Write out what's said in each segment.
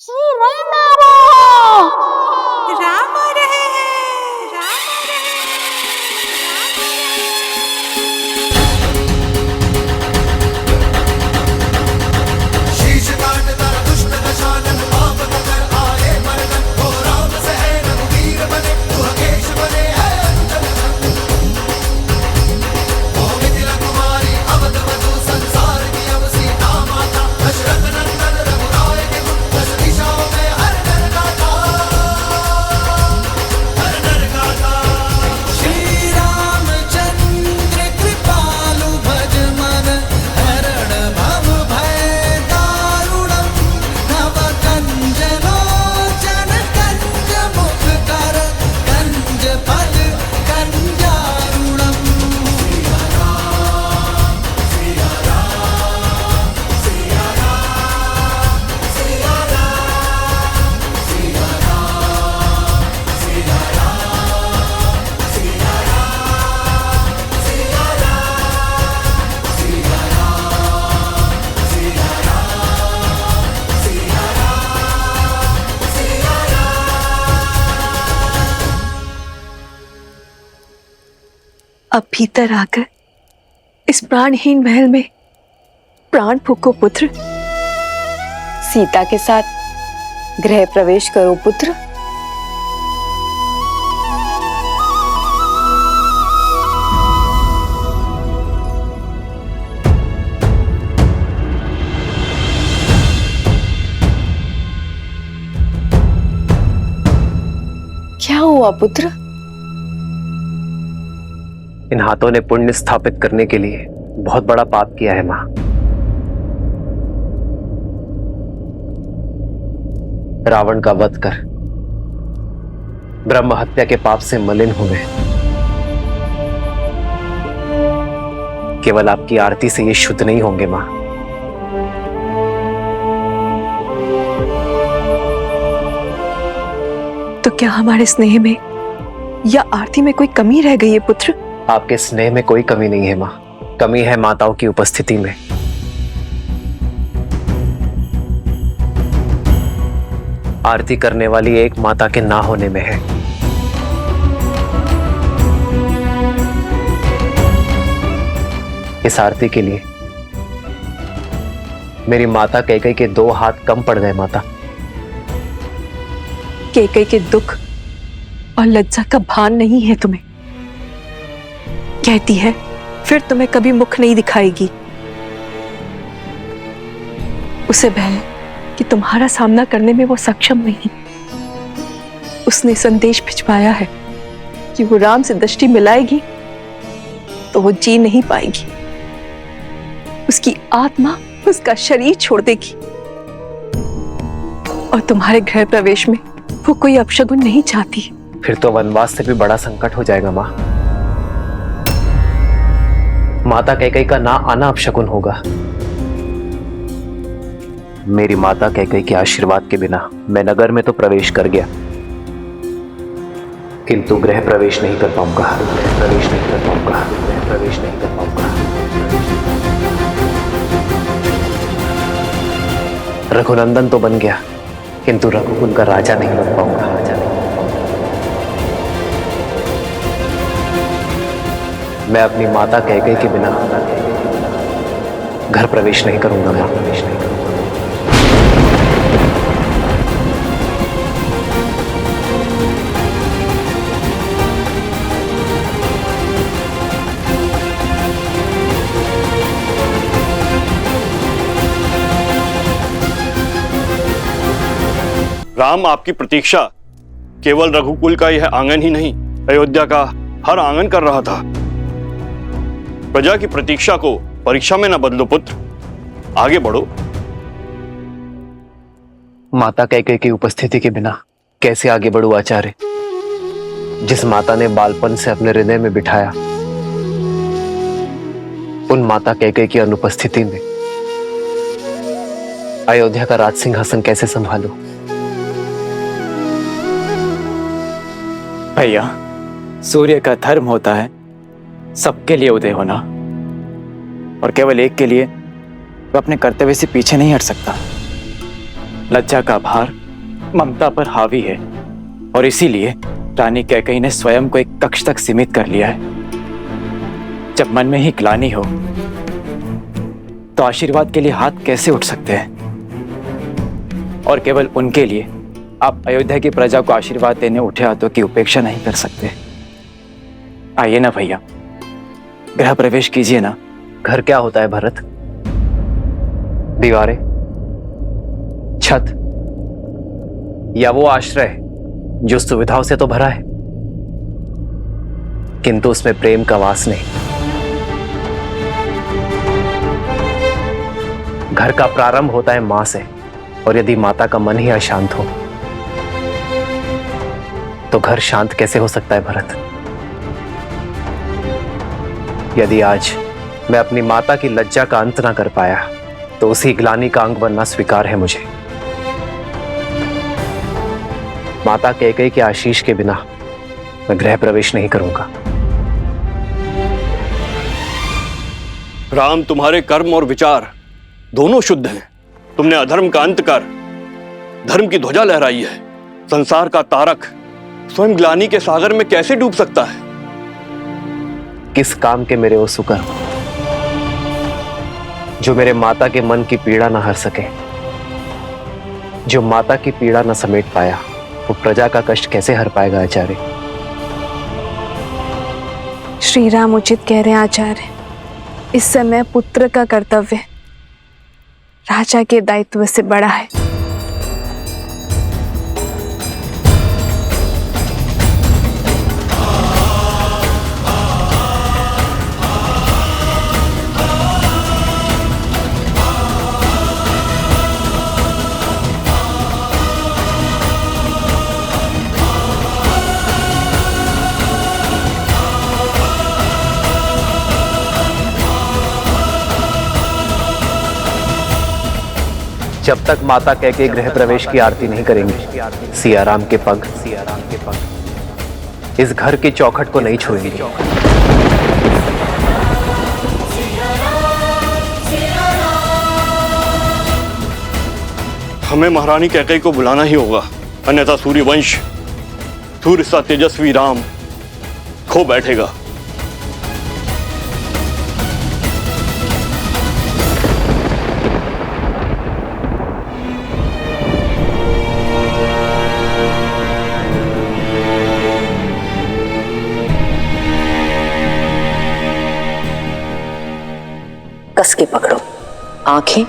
श्री राम आ रहे हैं। राम आ रहे हैं। राम आ रहे हैं। शीश काट कर दुष्ट दशानन पाप कर आए मर्दन हो राम से है रघुवीर बने तू हकेश बने है अंजन ओ मिथिला कुमारी अवध वधु संसार की अब सीता माता दशरथ नंदन रघुराय के गुण दस दिशाओं में हर नर गाता श्री रामचंद्र कृपालु भज मन हरण भव भय दारुणम नव कंज लोचन कंज मुख कर कंज फल कंजारुणम सिया राम सिया राम सिया राम सिया राम सिया राम सिया राम सिया राम सिया राम सिया राम सिया राम सिया राम सिया अब भीतर आकर इस प्राणहीन महल में प्राण फूको पुत्र। सीता के साथ गृह प्रवेश करो पुत्र। क्या हुआ पुत्र? इन हाथों ने पुण्य स्थापित करने के लिए बहुत बड़ा पाप किया है मां। रावण का वध कर ब्रह्म हत्या के पाप से मलिन हुए। केवल आपकी आरती से ये शुद्ध नहीं होंगे मां। तो क्या हमारे स्नेह में या आरती में कोई कमी रह गई है पुत्र? आपके स्नेह में कोई कमी नहीं है मां। कमी है माताओं की उपस्थिति में। आरती करने वाली एक माता के ना होने में है। इस आरती के लिए मेरी माता कैकेयी के 2 हाथ कम पड़ गए माता। कैकेयी के दुख और लज्जा का भान नहीं है तुम्हें। कहती है फिर तुम्हें कभी मुख नहीं दिखाएगी। उसे भय है कि तुम्हारा सामना करने में वो सक्षम नहीं। उसने संदेश भिजवाया है कि वो राम से दृष्टि मिलाएगी तो वो जी नहीं पाएगी। उसकी आत्मा उसका शरीर छोड़ देगी। और तुम्हारे गृह प्रवेश में वो कोई अपशगुन नहीं चाहती। फिर तो वनवास से भी बड़ा संकट हो जाएगा मां। माता कैकेयी का ना आना अपशगुन होगा। मेरी माता कैकेयी के आशीर्वाद के बिना मैं नगर में तो प्रवेश कर गया, किंतु गृह प्रवेश नहीं कर पाऊंगा। गृह प्रवेश नहीं कर पाऊंगा। गृह प्रवेश नहीं कर पाऊंगा। रघुनंदन तो बन गया, किंतु रघुकुल का राजा नहीं बन पाऊंगा। राजा नहीं बन पाऊंगा। मैं अपनी माता कैकेयी के बिना घर प्रवेश नहीं करूंगा। मैं प्रवेश नहीं करूंगा। राम आपकी प्रतीक्षा केवल रघुकुल का यह आंगन ही नहीं, अयोध्या का हर आंगन कर रहा था। प्रजा की प्रतीक्षा को परीक्षा में न बदलो पुत्र, आगे बढ़ो। माता कैकेयी की उपस्थिति के बिना कैसे आगे बढ़ूं आचार्य? जिस माता ने बालपन से अपने हृदय में बिठाया, उन माता कैकेयी की अनुपस्थिति में अयोध्या का राज सिंहासन कैसे संभालूं? भैया, सूर्य का धर्म होता है सबके लिए उदय होना, और केवल एक के लिए वह अपने कर्तव्य से पीछे नहीं हट सकता। लज्जा का भार ममता पर हावी है और इसीलिए रानी कैकेयी ने स्वयं को एक कक्ष तक सीमित कर लिया है। जब मन में ही ग्लानि हो तो आशीर्वाद के लिए हाथ कैसे उठ सकते हैं? और केवल उनके लिए आप अयोध्या की प्रजा को आशीर्वाद देने उठे हाथों की उपेक्षा नहीं कर सकते। आइए ना भैया, गृह प्रवेश कीजिए ना। घर क्या होता है भरत? दीवारें, छत या वो आश्रय जो सुविधाओं से तो भरा है किंतु उसमें प्रेम का वास नहीं। घर का प्रारंभ होता है मां से, और यदि माता का मन ही अशांत हो तो घर शांत कैसे हो सकता है भरत? यदि आज मैं अपनी माता की लज्जा का अंत ना कर पाया तो उसी ग्लानि का अंग बनना स्वीकार है मुझे। माता कैकेयी के आशीष के बिना मैं गृह प्रवेश नहीं करूंगा। राम, तुम्हारे कर्म और विचार दोनों शुद्ध हैं। तुमने अधर्म का अंत कर धर्म की ध्वजा लहराई है। संसार का तारक स्वयं ग्लानि के सागर में कैसे डूब सकता है? किस काम के मेरे वो सुकर जो मेरे माता के मन की पीड़ा न हर सके? जो माता की पीड़ा न समेट पाया वो प्रजा का कष्ट कैसे हर पाएगा आचार्य? श्री राम उचित कह रहे हैं आचार्य। इस समय पुत्र का कर्तव्य राजा के दायित्व से बड़ा है। जब तक माता कैकेयी गृह प्रवेश की आरती नहीं करेंगी, सियाराम के पग इस घर की चौखट को नहीं छुएंगे। हमें महारानी कैकेयी को बुलाना ही होगा, अन्यथा सूर्यवंश सूर्य सा तेजस्वी राम खो बैठेगा। कस के पकड़ो, आंखें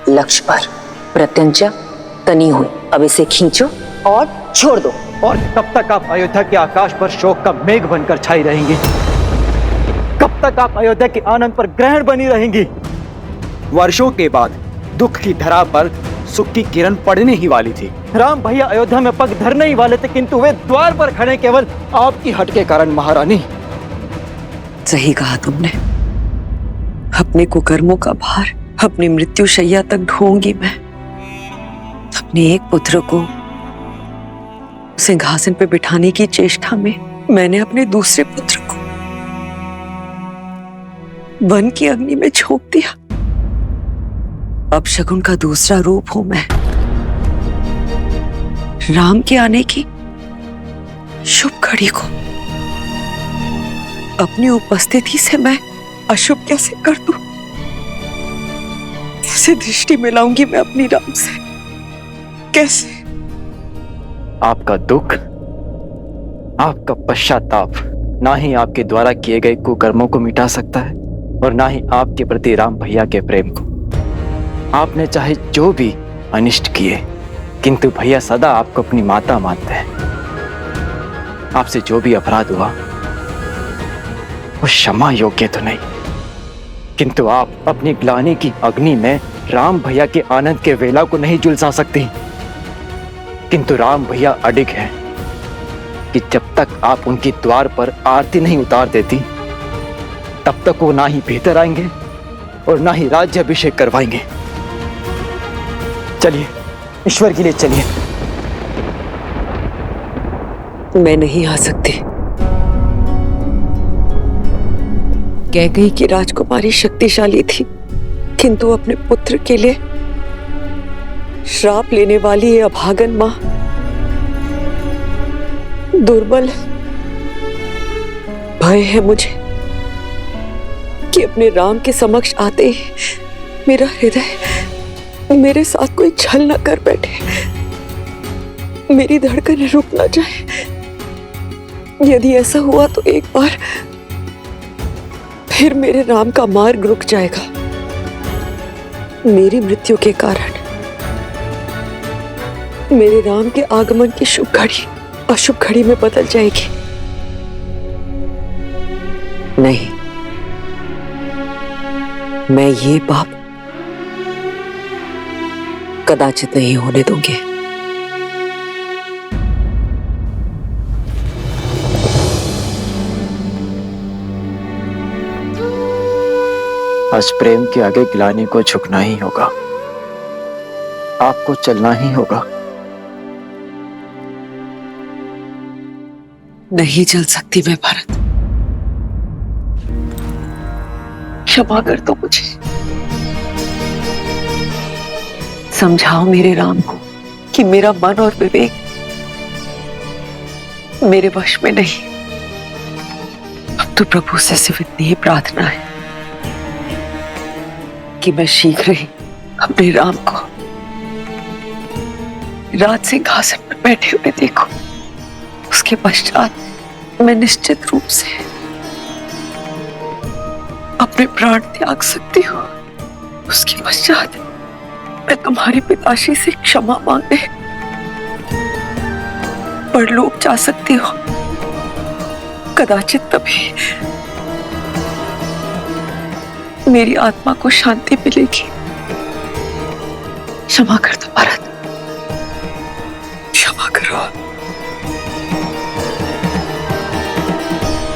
लक्ष्य पर, प्रत्यंचा तनी हुई। अब इसे खींचो और छोड़ दो। और कब तक आप अयोध्या के आकाश पर शोक का मेघ बनकर छाई रहेंगी? कब तक आप अयोध्या के आनंद पर ग्रहण बनी रहेंगी? वर्षों के बाद दुख की धरा पर सुख की किरण पड़ने ही वाली थी। राम भैया अयोध्या में पग धरने ही वाले थे, किंतु वे द्वार पर खड़े केवल आपकी हट के कारण। महारानी, सही कहा तुमने। अपने कुकर्मों का भार अपनी मृत्यु शैया तक ढोऊंगी मैं। अपने एक पुत्र को सिंहासन पे बिठाने की चेष्टा में मैंने अपने दूसरे पुत्र को वन की अग्नि में झोंक दिया। अब शकुन का दूसरा रूप हूं मैं। राम के आने की शुभ घड़ी को अपनी उपस्थिति से मैं अशुभ कैसे कर दूं? कैसे दृष्टि मिलाऊंगी मैं अपनी राम से? कैसे? आपका दुख, आपका पश्चाताप ना ही आपके द्वारा किए गए कुकर्मों को मिटा सकता है और ना ही आपके प्रति राम भैया के प्रेम को। आपने चाहे जो भी अनिष्ट किए, किंतु भैया सदा आपको अपनी माता मानते हैं। आपसे जो भी अपराध हुआ वो क्षमा योग्य तो नहीं, किंतु आप अपनी ग्लानि की अग्नि में राम भैया के आनंद के वेला को नहीं झुलसा सकती। किंतु राम भैया अडिग हैं कि जब तक आप उनके द्वार पर आरती नहीं उतार देती, तब तक वो ना ही भीतर आएंगे और ना ही राज्याभिषेक करवाएंगे। चलिए, ईश्वर के लिए चलिए। मैं नहीं आ सकती। कैकेयी की राजकुमारी शक्तिशाली थी, किंतु अपने पुत्र के लिए श्राप लेने वाली ये अभागन माँ दुर्बल है। भय है मुझे कि अपने राम के समक्ष आते ही मेरा हृदय मेरे साथ कोई छल न कर बैठे, मेरी धड़कन रुक न जाए। यदि ऐसा हुआ तो एक बार फिर मेरे राम का मार्ग रुक जाएगा। मेरी मृत्यु के कारण मेरे राम के आगमन की शुभ घड़ी अशुभ घड़ी में बदल जाएगी। नहीं, मैं ये पाप कदाचित नहीं होने दूंगी। आज प्रेम के आगे गिलानी को झुकना ही होगा, आपको चलना ही होगा। नहीं चल सकती मैं भरत, क्षमा कर दो मुझे। समझाओ मेरे राम को कि मेरा मन और विवेक मेरे वश में नहीं। अब तो प्रभु से सिर्फ इतनी ही प्रार्थना है कि मैं शीघ्र ही अपने राम को राज सिंहासन पर बैठे हुए देखूं। उसके पश्चात मैं निश्चित रूप से अपने प्राण त्याग सकती हूँ। उसके पश्चात मैं तुम्हारे पिताश्री से क्षमा मांगने परलोक जा सकती हूँ। कदाचित तभी मेरी आत्मा को शांति मिलेगी। क्षमा कर दो भरत, क्षमा करो।